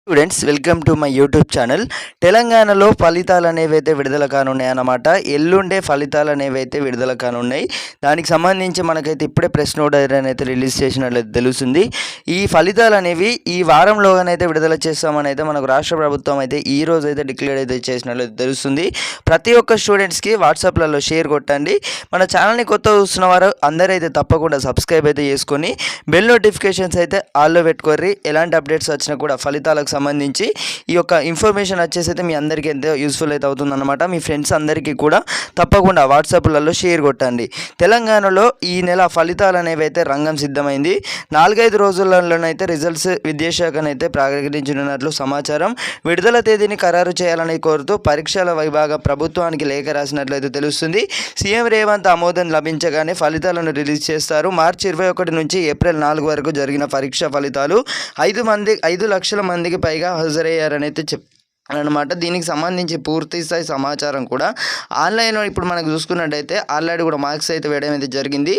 Students welcome to my YouTube channel. తెలంగాణలో ఫలితాలు అనేవి అయితే విడుదల కానున్నాయి అన్నమాట. ఎల్లుండే ఫలితాలు అనేవి అయితే విడుదల కానున్నాయి. దానికి సంబంధించి మనకైతే ఇప్పుడే ప్రెస్ నోట్ అయితే రిలీజ్ చేసినట్లయితే తెలుస్తుంది. ఈ ఫలితాలు అనేవి ఈ వారంలోగానైతే విడుదల చేస్తామని అయితే మనకు రాష్ట్ర ప్రభుత్వం అయితే ఈ రోజు అయితే డిక్లేర్ అయితే చేసినట్లయితే తెలుస్తుంది. ప్రతి ఒక్క స్టూడెంట్స్కి వాట్సాప్లలో షేర్ కొట్టండి. మన ఛానల్ని కొత్త చూస్తున్న వారు అందరైతే తప్పకుండా సబ్స్క్రైబ్ అయితే చేసుకొని బెల్ నోటిఫికేషన్స్ అయితే ఆల్లో పెట్టుకోర్రి. ఎలాంటి అప్డేట్స్ వచ్చినా కూడా ఫలితాలకు సంబంధించి ఈ యొక్క ఇన్ఫర్మేషన్ వచ్చేసి అయితే మీ అందరికీ ఎంతో యూస్ఫుల్ అయితే అవుతుందన్నమాట. మీ ఫ్రెండ్స్ అందరికీ కూడా తప్పకుండా వాట్సాప్లలో షేర్ కొట్టండి. తెలంగాణలో ఈ నెల ఫలితాలు అనేవి అయితే రంగం సిద్ధమైంది. 4-5 రోజులలోనైతే రిజల్ట్స్ విద్యాశాఖనైతే ప్రకటించనున్నట్లు సమాచారం. విడుదల తేదీని ఖరారు చేయాలని కోరుతూ పరీక్షల విభాగం ప్రభుత్వానికి లేఖ రాసినట్లయితే తెలుస్తుంది. సీఎం రేవంత్ ఆమోదం లభించగానే ఫలితాలను రిలీజ్ చేస్తారు. మార్చి 21 నుంచి ఏప్రిల్ 4 వరకు జరిగిన పరీక్ష ఫలితాలు 5 లక్షల మందికి పైగా హాజరయ్యారనైతే అనమాట. దీనికి సంబంధించి పూర్తి స్థాయి సమాచారం కూడా ఆన్లైన్లో ఇప్పుడు మనకు చూసుకున్నట్టయితే ఆల్రెడీ కూడా మార్క్స్ అయితే వేయడం అయితే జరిగింది.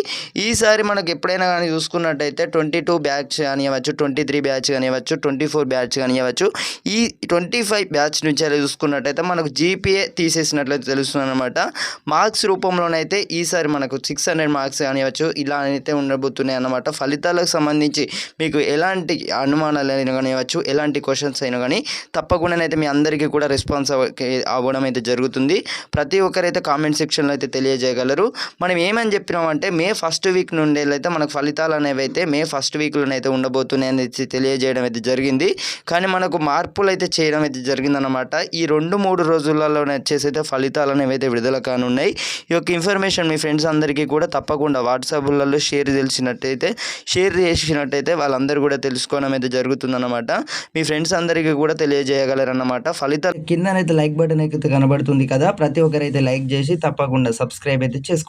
ఈసారి మనకు ఎప్పుడైనా కానీ చూసుకున్నట్టయితే 22 బ్యాచ్ కానివ్వచ్చు, 23 బ్యాచ్ కానివ్వచ్చు, 24 బ్యాచ్ కానివ్వచ్చు, ఈ 25 బ్యాచ్ నుంచి అలా చూసుకున్నట్టయితే మనకు జీపీఏ తీసేసినట్లయితే తెలుస్తుంది అనమాట. మార్క్స్ రూపంలోనైతే ఈసారి మనకు 600 మార్క్స్ కానివ్వచ్చు ఇలా అయితే ఉండబోతున్నాయి అన్నమాట. ఫలితాలకు సంబంధించి మీకు ఎలాంటి అనుమానాలు అయినా కానివ్వచ్చు, ఎలాంటి క్వశ్చన్స్ అయినా కానీ తప్పకుండానైతే మీ అందరికీ కూడా రెస్పాన్స్ అవ్వడం అయితే జరుగుతుంది. ప్రతి ఒక్కరైతే కామెంట్ సెక్షన్లో అయితే తెలియజేయగలరు. మనం ఏమని చెప్పినామంటే మే ఫస్ట్ వీక్ నుండి అయితే మనకు ఫలితాలు అనేవి అయితే మే ఫస్ట్ వీక్లోనైతే ఉండబోతున్నాయి అనేది తెలియజేయడం అయితే జరిగింది. కానీ మనకు మార్పులు అయితే చేయడం అయితే జరిగిందనమాట. ఈ 2-3 రోజులలోనే వచ్చేసి అయితే ఫలితాలు అనేవి అయితే విడుదల కానున్నాయి. ఈ యొక్క ఇన్ఫర్మేషన్ మీ ఫ్రెండ్స్ అందరికీ కూడా తప్పకుండా వాట్సాప్లలో షేర్ చేసినట్టయితే వాళ్ళందరూ కూడా తెలుసుకోవడం అయితే జరుగుతుందన్నమాట. మీ ఫ్రెండ్స్ అందరికీ కూడా తెలియజేయగలరన్నమాట. ఫలితాలు కిందనైతే లైక్ బటన్ అయితే కనబడుతుంది కదా, ప్రతి ఒక్కరైతే లైక్ చేసి తప్పకుండా సబ్స్క్రైబ్ అయితే చేసుకోండి.